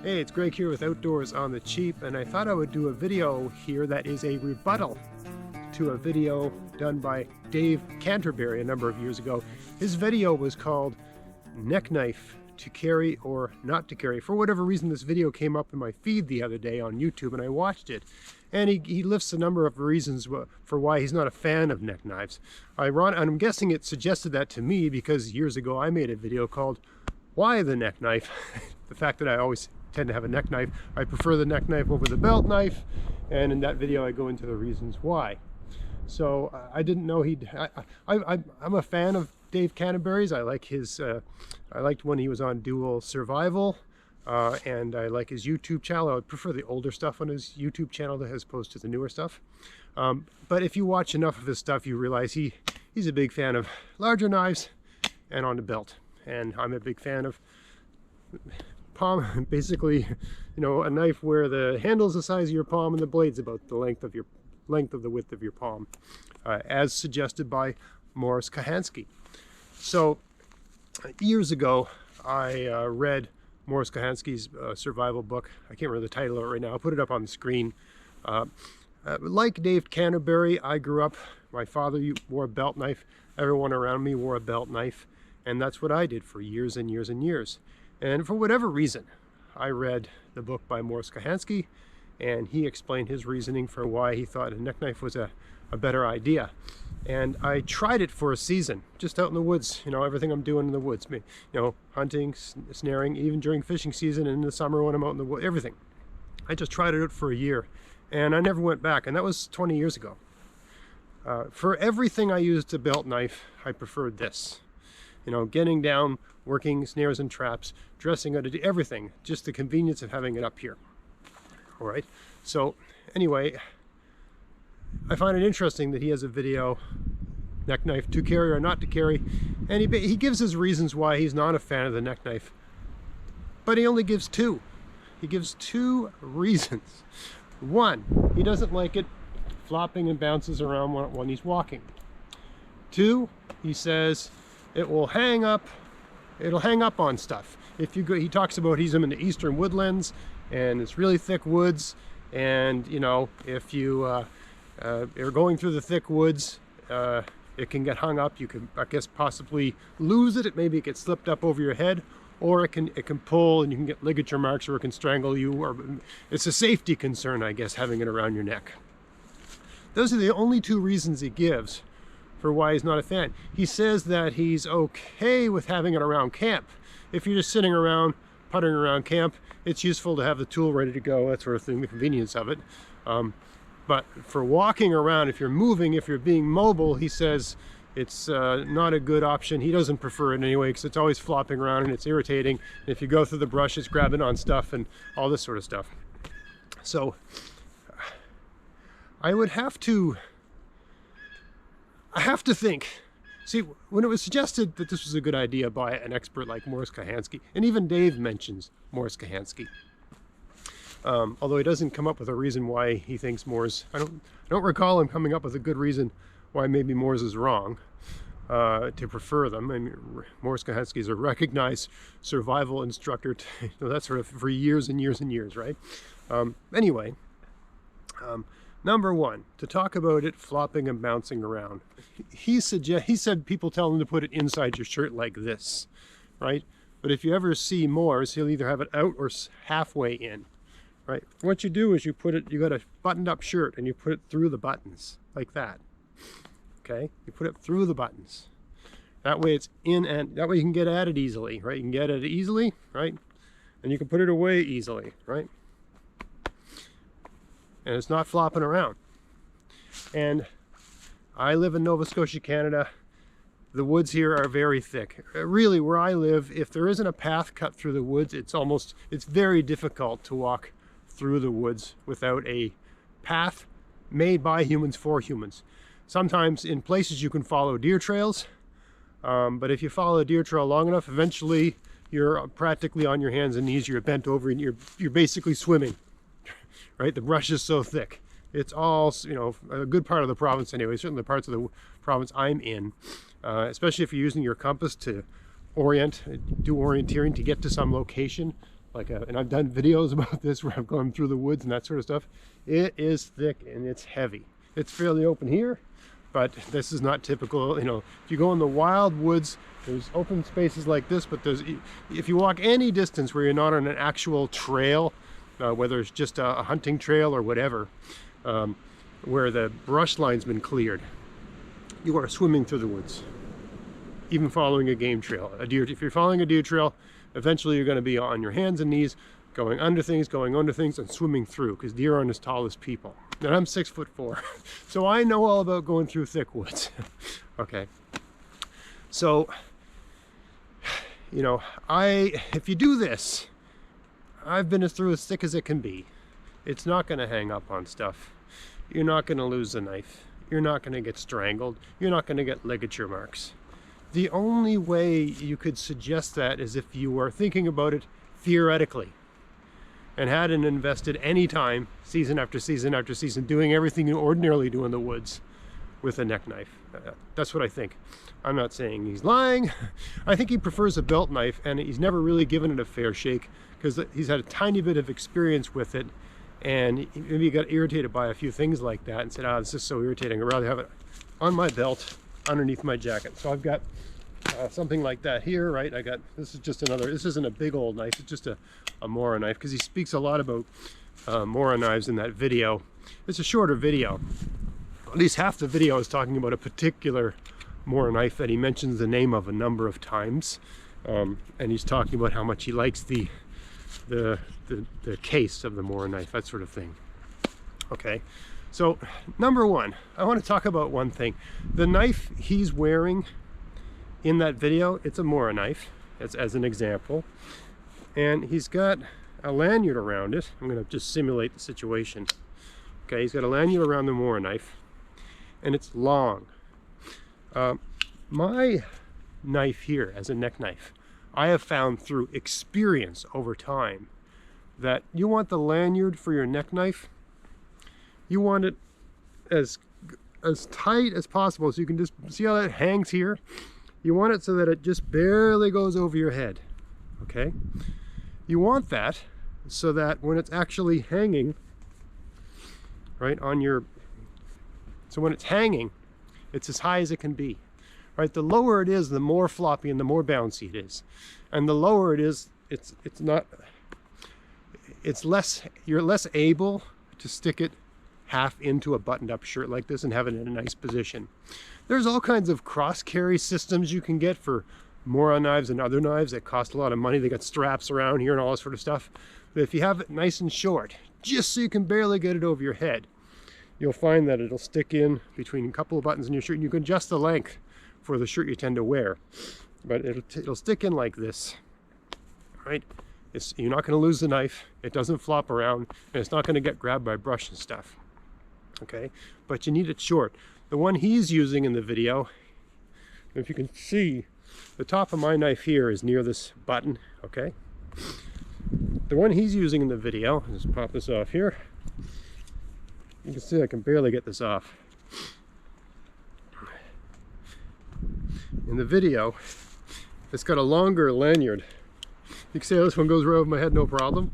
Hey, it's Greg here with Outdoors on the Cheap, and I thought I would do a video here that is a rebuttal to a video done by Dave Canterbury a number of years ago. His video was called Neck Knife to Carry or Not to Carry. For whatever reason, this video came up in my feed the other day on YouTube, and I watched it. And he lists a number of reasons for why he's not a fan of neck knives. I'm guessing it suggested that to me because years ago I made a video called Why the Neck Knife? The fact that I always tend to have a neck knife. I prefer the neck knife over the belt knife, and in that video I go into the reasons why. So I didn't know I'm a fan of Dave Canterbury's. I like his I liked when he was on Dual Survival, and I like his YouTube channel. I would prefer the older stuff on his YouTube channel as opposed to the newer stuff. But if you watch enough of his stuff, you realize he's a big fan of larger knives and on the belt, and I'm a big fan of palm, basically, you know, a knife where the handle's the size of your palm and the blade's about the length of the width of your palm, as suggested by Morris Kahansky. So years ago I read Morris Kahansky's survival book. I can't remember the title of it right now. I'll put it up on the screen. Like Dave Canterbury, I grew up, my father wore a belt knife, everyone around me wore a belt knife, and that's what I did for years and years and years. And for whatever reason, I read the book by Morris Kahansky, and he explained his reasoning for why he thought a neck knife was a better idea. And I tried it for a season, just out in the woods, you know, everything I'm doing in the woods, you know, hunting, snaring, even during fishing season and in the summer when I'm out in the woods, everything. I just tried it out for a year, and I never went back, and that was 20 years ago. For everything I used a belt knife, I preferred this. You know, getting down, working snares and traps, dressing out, everything, just the convenience of having it up here. All right, so anyway, I find it interesting that he has a video, neck knife to carry or not to carry, and he gives his reasons why he's not a fan of the neck knife, but he only gives two. He gives two reasons. One, he doesn't like it flopping and bounces around when he's walking. Two, he says it will hang up. It'll hang up on stuff. If you go, he talks about he's in the eastern woodlands, and it's really thick woods, and you know, if you are going through the thick woods, it can get hung up. You can, I guess, possibly lose it. Maybe it gets slipped up over your head, or it can pull, and you can get ligature marks, or it can strangle you. Or it's a safety concern, I guess, having it around your neck. Those are the only two reasons he gives for why he's not a fan. He says that he's okay with having it around camp. If you're just sitting around, puttering around camp, it's useful to have the tool ready to go, that sort of thing, the convenience of it. But for walking around, if you're moving, if you're being mobile, he says it's not a good option. He doesn't prefer it anyway, because it's always flopping around and it's irritating. And if you go through the brush, it's grabbing on stuff and all this sort of stuff. So I have to think. See, when it was suggested that this was a good idea by an expert like Morris Kahansky, and even Dave mentions Morris Kahansky, although he doesn't come up with a reason why he thinks Morris, I don't recall him coming up with a good reason why maybe Morris is wrong to prefer them. I mean, Morris Kahansky is a recognized survival instructor, you know, that sort of, for years and years and years, right? Anyway, number one, to talk about it flopping and bouncing around. He said people tell him to put it inside your shirt like this, right? But if you ever see Morris, he'll either have it out or halfway in, right? What you do is you got a buttoned up shirt and you put it through the buttons like that, okay? You put it through the buttons. That way it's in, and that way you can get at it easily, right? You can get at it easily, right? And you can put it away easily, right? And it's not flopping around. And I live in Nova Scotia, Canada. The woods here are very thick. Really, where I live, if there isn't a path cut through the woods, it's very difficult to walk through the woods without a path made by humans for humans. Sometimes in places you can follow deer trails, but if you follow a deer trail long enough, eventually you're practically on your hands and knees, you're bent over, and you're basically swimming. Right, the brush is so thick. It's all, you know, a good part of the province anyway, certainly the parts of the province I'm in, especially if you're using your compass to do orienteering to get to some location. like and I've done videos about this where I've gone through the woods and that sort of stuff. It is thick and it's heavy. It's fairly open here, but this is not typical. You know, if you go in the wild woods, there's open spaces like this, but if you walk any distance where you're not on an actual trail, whether it's just a hunting trail or whatever, where the brush line's been cleared, you are swimming through the woods. Even following a game trail, if you're following a deer trail, eventually you're going to be on your hands and knees, going under things, and swimming through, because deer aren't as tall as people. And I'm 6'4", so I know all about going through thick woods. Okay, so you know, if you do this, I've been through as thick as it can be. It's not going to hang up on stuff. You're not going to lose the knife. You're not going to get strangled. You're not going to get ligature marks. The only way you could suggest that is if you were thinking about it theoretically and hadn't invested any time, season after season after season, doing everything you ordinarily do in the woods with a neck knife. That's what I think. I'm not saying he's lying. I think he prefers a belt knife, and he's never really given it a fair shake because he's had a tiny bit of experience with it, and maybe he got irritated by a few things like that and said, this is so irritating. I'd rather have it on my belt underneath my jacket. So I've got something like that here, right? This is just another, this isn't a big old knife, it's just a Mora knife, because he speaks a lot about Mora knives in that video. It's a shorter video. At least half the video is talking about a particular Mora knife that he mentions the name of a number of times, and he's talking about how much he likes the case of the Mora knife, that sort of thing. Okay, so number one, I want to talk about one thing. The knife he's wearing in that video, it's a Mora knife, as an example, and he's got a lanyard around it. I'm going to just simulate the situation. Okay, he's got a lanyard around the Mora knife, and it's long. My knife here, as a neck knife, I have found through experience over time that you want the lanyard for your neck knife, you want it as tight as possible, so you can just see how that hangs here. You want it so that it just barely goes over your head. Okay, you want that so that when it's actually hanging right on your, so when it's hanging, it's as high as it can be. Right, the lower it is, the more floppy and the more bouncy it is, and the lower it is, it's less, you're less able to stick it half into a buttoned up shirt like this and have it in a nice position. There's all kinds of cross carry systems you can get for Mora knives and other knives that cost a lot of money. They got straps around here and all that sort of stuff. But if you have it nice and short, just so you can barely get it over your head, you'll find that it'll stick in between a couple of buttons in your shirt, and you can adjust the length for the shirt you tend to wear. But it'll stick in like this, right? You're not going to lose the knife. It doesn't flop around, and it's not going to get grabbed by brush and stuff. Okay, but you need it short. The one he's using in the video, if you can see, the top of my knife here is near this button. Okay, the one he's using in the video, just pop this off here. You can see I can barely get this off. In the video, it's got a longer lanyard. You can see how this one goes right over my head, no problem.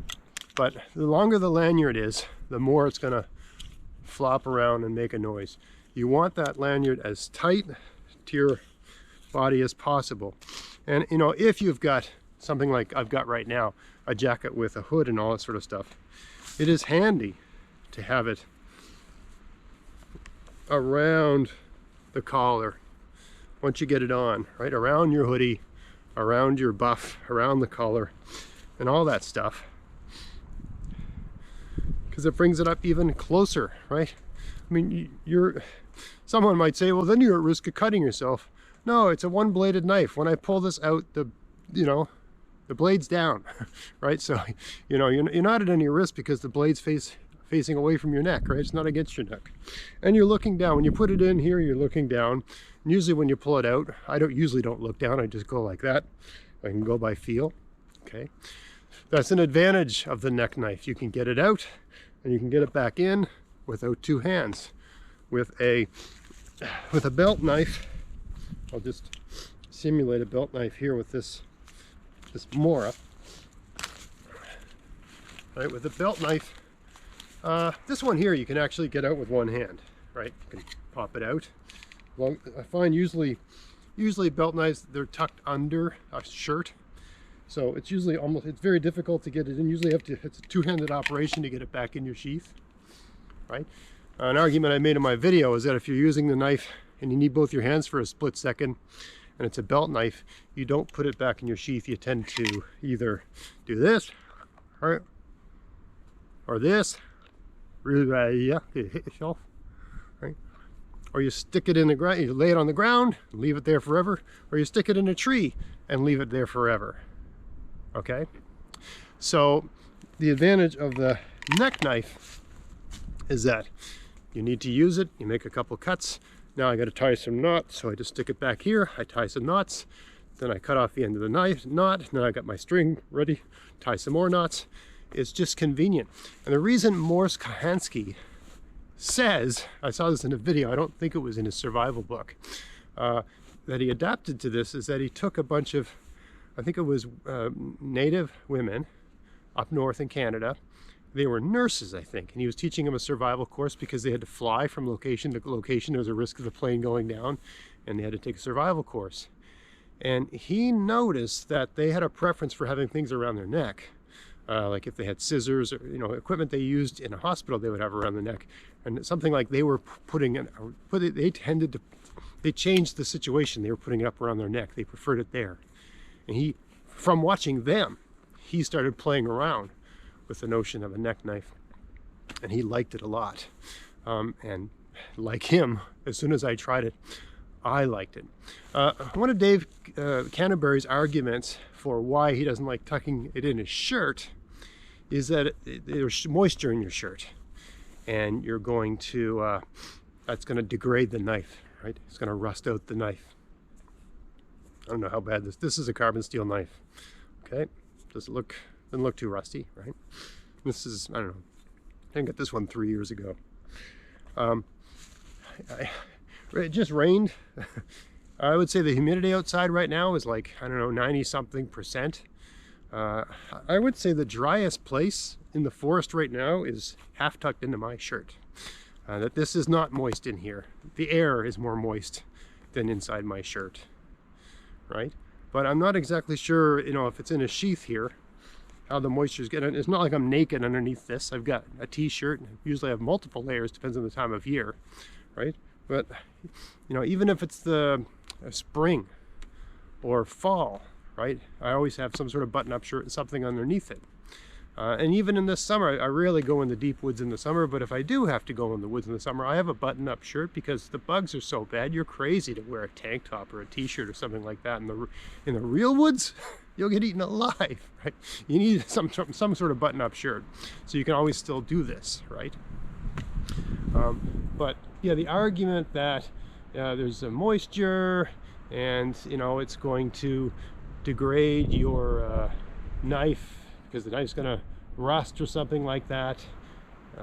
But the longer the lanyard is, the more it's going to flop around and make a noise. You want that lanyard as tight to your body as possible. And you know, if you've got something like I've got right now, a jacket with a hood and all that sort of stuff, it is handy to have it around the collar once you get it on, right around your hoodie, around your buff, around the collar, and all that stuff, because it brings it up even closer, right? I mean, someone might say, well, then you're at risk of cutting yourself. No, it's a one-bladed knife. When I pull this out, the blade's down, right? So, you're not at any risk because the blade's facing away from your neck, right? It's not against your neck. And you're looking down. When you put it in here, you're looking down. And usually when you pull it out, I usually don't look down. I just go like that. I can go by feel, okay? That's an advantage of the neck knife. You can get it out and you can get it back in without two hands. With a belt knife, I'll just simulate a belt knife here with this Mora. right? With a belt knife, this one here you can actually get out with one hand, right? You can pop it out. Well, I find usually belt knives, they're tucked under a shirt, so it's usually it's very difficult to get it in. Usually it's a two-handed operation to get it back in your sheath, right? An argument I made in my video is that if you're using the knife and you need both your hands for a split second, and it's a belt knife, you don't put it back in your sheath. You tend to either do this, right, or this, really, yeah, you hit yourself, right? Or you stick it in the ground, you lay it on the ground, and leave it there forever, or you stick it in a tree and leave it there forever, okay? So the advantage of the neck knife is that you need to use it, you make a couple cuts. Now I got to tie some knots, so I just stick it back here, I tie some knots, then I cut off the end of the knot, then I got my string ready, tie some more knots. It's just convenient. And the reason Morse Kahansky says, I saw this in a video, I don't think it was in his survival book, that he adapted to this is that he took a bunch of, I think it was native women up north in Canada. They were nurses, I think, and he was teaching them a survival course because they had to fly from location to location. There was a risk of the plane going down, and they had to take a survival course. And he noticed that they had a preference for having things around their neck. Like if they had scissors or equipment they used in a hospital, they would have around the neck. And something like they were they changed the situation. They were putting it up around their neck. They preferred it there. And from watching them, he started playing around with the notion of a neck knife, and he liked it a lot. And like him, as soon as I tried it, I liked it. One of Dave Canterbury's arguments for why he doesn't like tucking it in his shirt is that there's moisture in your shirt, and you're going to, that's going to degrade the knife, right? It's going to rust out the knife. I don't know how bad this is a carbon steel knife, okay? Doesn't look too rusty, right? This is, I don't know, I got this one 3 years ago. It just rained. I would say the humidity outside right now is like, I don't know, 90-something%. I would say the driest place in the forest right now is half tucked into my shirt. That this is not moist in here. The air is more moist than inside my shirt, right? But I'm not exactly sure, if it's in a sheath here, how the moisture's getting. It's not like I'm naked underneath this. I've got a t-shirt. Usually I have multiple layers, depends on the time of year, right? But, even if it's the spring or fall, right? I always have some sort of button-up shirt and something underneath it. And even in the summer, I rarely go in the deep woods in the summer, but if I do have to go in the woods in the summer, I have a button-up shirt because the bugs are so bad. You're crazy to wear a tank top or a t-shirt or something like that in the real woods. You'll get eaten alive, right? You need some sort of button-up shirt, so you can always still do this, right? But yeah, the argument that there's a moisture and it's going to degrade your knife because the knife's going to rust or something like that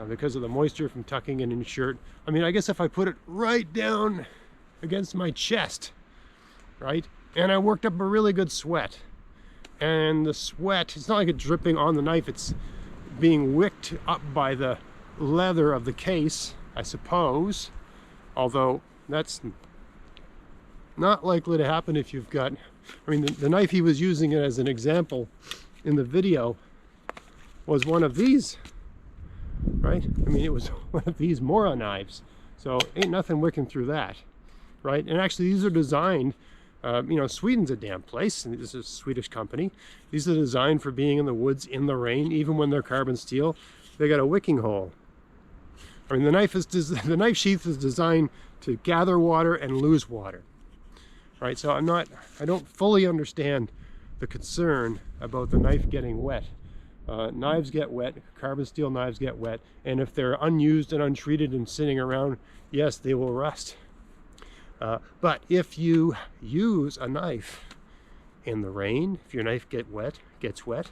because of the moisture from tucking it in your shirt. I mean, I guess if I put it right down against my chest, right, and I worked up a really good sweat, and the sweat, it's not like it's dripping on the knife, it's being wicked up by the leather of the case, I suppose, although that's not likely to happen if you've got, I mean, the knife he was using it as an example in the video was one of these, right? I mean, it was one of these Mora knives, so ain't nothing wicking through that, right? And actually these are designed, Sweden's a damn place, and this is a Swedish company. These are designed for being in the woods in the rain, even when they're carbon steel. They got a wicking hole. I mean, the knife sheath is designed to gather water and lose water, right? So I don't fully understand the concern about the knife getting wet. Knives get wet, carbon steel knives get wet, and if they're unused and untreated and sitting around, yes, they will rust. But if you use a knife in the rain, if your knife gets wet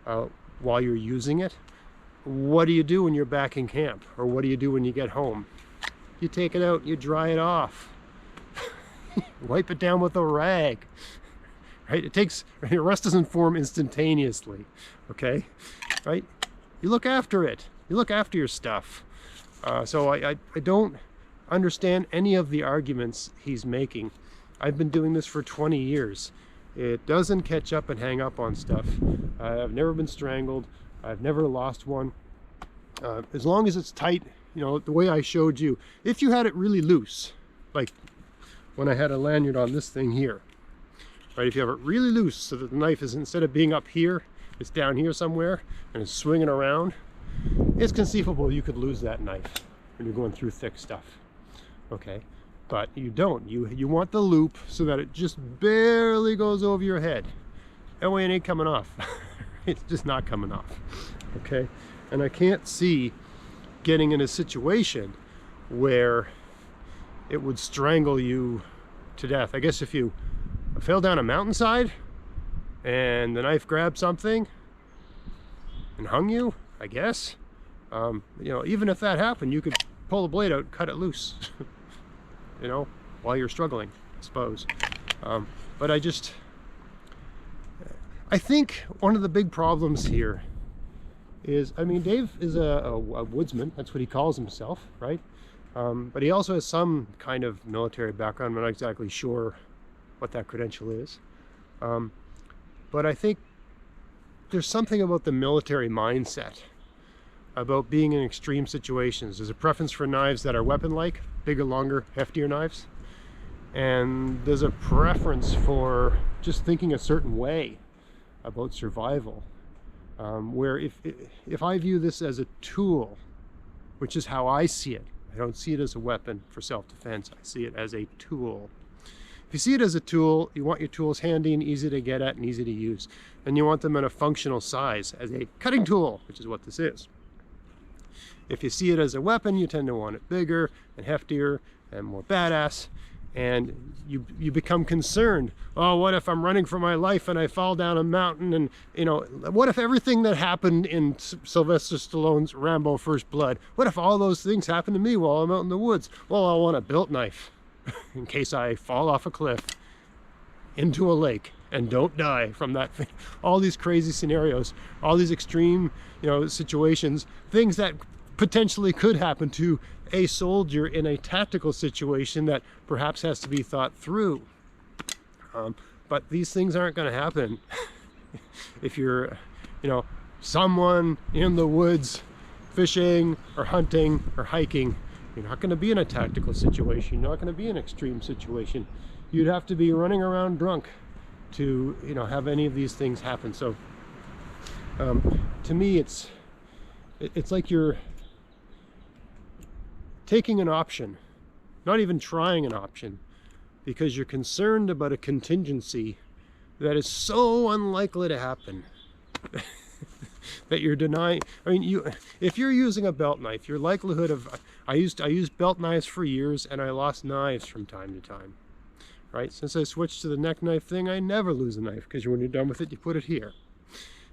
while you're using it, what do you do when you're back in camp? Or what do you do when you get home? You take it out, you dry it off. Wipe it down with a rag. Right? Rust doesn't form instantaneously, okay? Right? You look after it. You look after your stuff. So I don't understand any of the arguments he's making. I've been doing this for 20 years. It doesn't catch up and hang up on stuff. I've never been strangled. I've never lost one. As long as it's tight, you know, the way I showed you. If you had it really loose, like when I had a lanyard on this thing here, right? If you have it really loose so that the knife is, instead of being up here, it's down here somewhere and it's swinging around, it's conceivable you could lose that knife when you're going through thick stuff. Okay, but you don't. You want the loop so that it just barely goes over your head. That way it ain't coming off. It's just not coming off. Okay, and I can't see getting in a situation where it would strangle you to death. I guess if you fell down a mountainside and the knife grabbed something and hung you, I guess. You know, even if that happened, you could pull the blade out and cut it loose. You know, while you're struggling, I suppose. But I think one of the big problems here is, I mean, Dave is a woodsman. That's what he calls himself, right? But he also has some kind of military background. I'm not exactly sure what that credential is. But I think there's something about the military mindset, about being in extreme situations. There's a preference for knives that are weapon-like, bigger, longer, heftier knives. And there's a preference for just thinking a certain way about survival. Where if I view this as a tool, which is how I see it, I don't see it as a weapon for self-defense. I see it as a tool. If you see it as a tool, you want your tools handy and easy to get at and easy to use. And you want them in a functional size as a cutting tool, which is what this is. If you see it as a weapon, you tend to want it bigger and heftier and more badass. And you become concerned. Oh, what if I'm running for my life and I fall down a mountain? And, you know, what if everything that happened in Sylvester Stallone's Rambo First Blood, what if all those things happen to me while I'm out in the woods? Well, I want a built knife in case I fall off a cliff into a lake and don't die from that. All these crazy scenarios, all these extreme, you know, situations, things that potentially could happen to a soldier in a tactical situation that perhaps has to be thought through. But these things aren't going to happen if you're, you know, someone in the woods fishing or hunting or hiking. You're not going to be in a tactical situation. You're not going to be in an extreme situation. You'd have to be running around drunk to, you know, have any of these things happen. So to me, it's like you're taking an option, not even trying an option, because you're concerned about a contingency that is so unlikely to happen that you're denying. I mean, if you're using a belt knife, your likelihood of, I used belt knives for years and I lost knives from time to time, right? Since I switched to the neck knife thing, I never lose a knife, because when you're done with it, you put it here.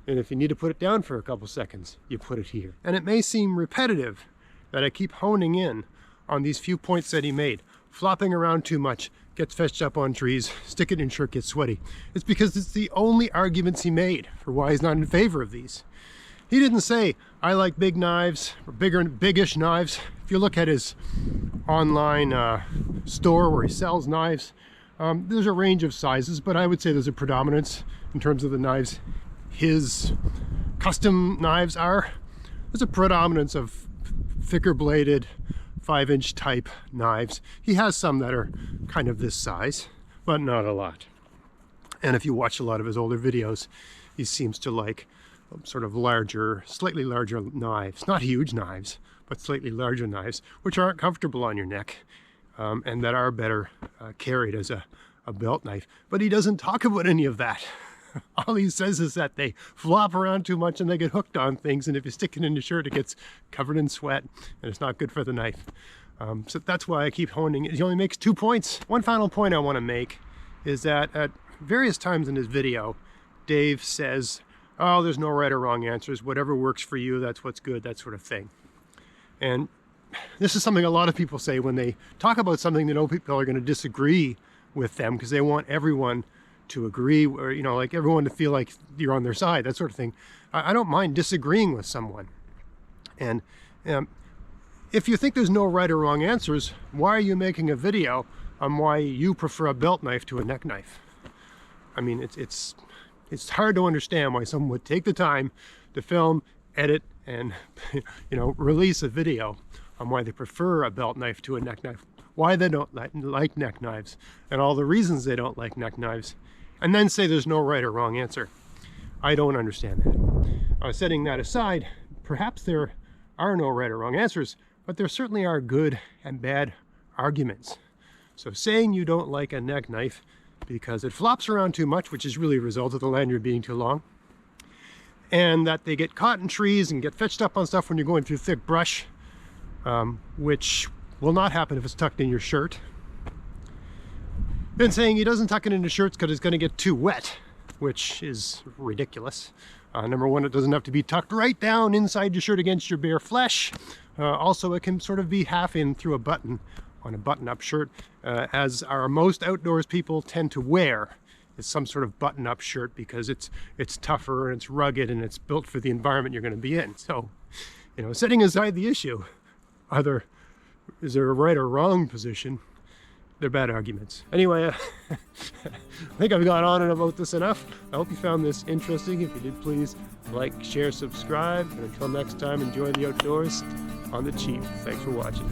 And if you need to put it down for a couple seconds, you put it here. And it may seem repetitive that I keep honing in on these few points that he made. Flopping around too much, gets fetched up on trees, stick it in shirt, gets sweaty. It's because it's the only arguments he made for why he's not in favor of these. He didn't say, I like big knives, or bigger, biggish knives. If you look at his online store where he sells knives, there's a range of sizes, but I would say there's a predominance in terms of the knives his custom knives are. There's a predominance of thicker bladed 5-inch type knives. He has some that are kind of this size, but not a lot. And if you watch a lot of his older videos, he seems to like sort of larger, slightly larger knives. Not huge knives, but slightly larger knives, which aren't comfortable on your neck, and that are better carried as a belt knife. But he doesn't talk about any of that. All he says is that they flop around too much and they get hooked on things, and if you stick it in your shirt, it gets covered in sweat and it's not good for the knife. So that's why I keep honing it. He only makes 2 points. One final point I want to make is that at various times in his video, Dave says, oh, there's no right or wrong answers. Whatever works for you, that's what's good, that sort of thing. And this is something a lot of people say when they talk about something they know people are going to disagree with them, because they want everyone to agree, or, you know, like everyone to feel like you're on their side, that sort of thing. I don't mind disagreeing with someone. And if you think there's no right or wrong answers, why are you making a video on why you prefer a belt knife to a neck knife? I mean, it's hard to understand why someone would take the time to film, edit, and you know, release a video on why they prefer a belt knife to a neck knife, why they don't like neck knives, and all the reasons they don't like neck knives, and then say there's no right or wrong answer. I don't understand that. Setting that aside, perhaps there are no right or wrong answers, but there certainly are good and bad arguments. So saying you don't like a neck knife because it flops around too much, which is really a result of the lanyard being too long, and that they get caught in trees and get fetched up on stuff when you're going through thick brush, which will not happen if it's tucked in your shirt. Then saying he doesn't tuck it into shirts because it's going to get too wet, which is ridiculous. Number one, it doesn't have to be tucked right down inside your shirt against your bare flesh. Also, it can sort of be half in through a button on a button-up shirt, as our most outdoors people tend to wear, is some sort of button-up shirt, because it's tougher and it's rugged and it's built for the environment you're going to be in. So, you know, setting aside the issue, is there a right or wrong position? They're bad arguments. Anyway, I think I've gone on and about this enough. I hope you found this interesting. If you did, please like, share, subscribe. And until next time, enjoy the outdoors on the cheap. Thanks for watching.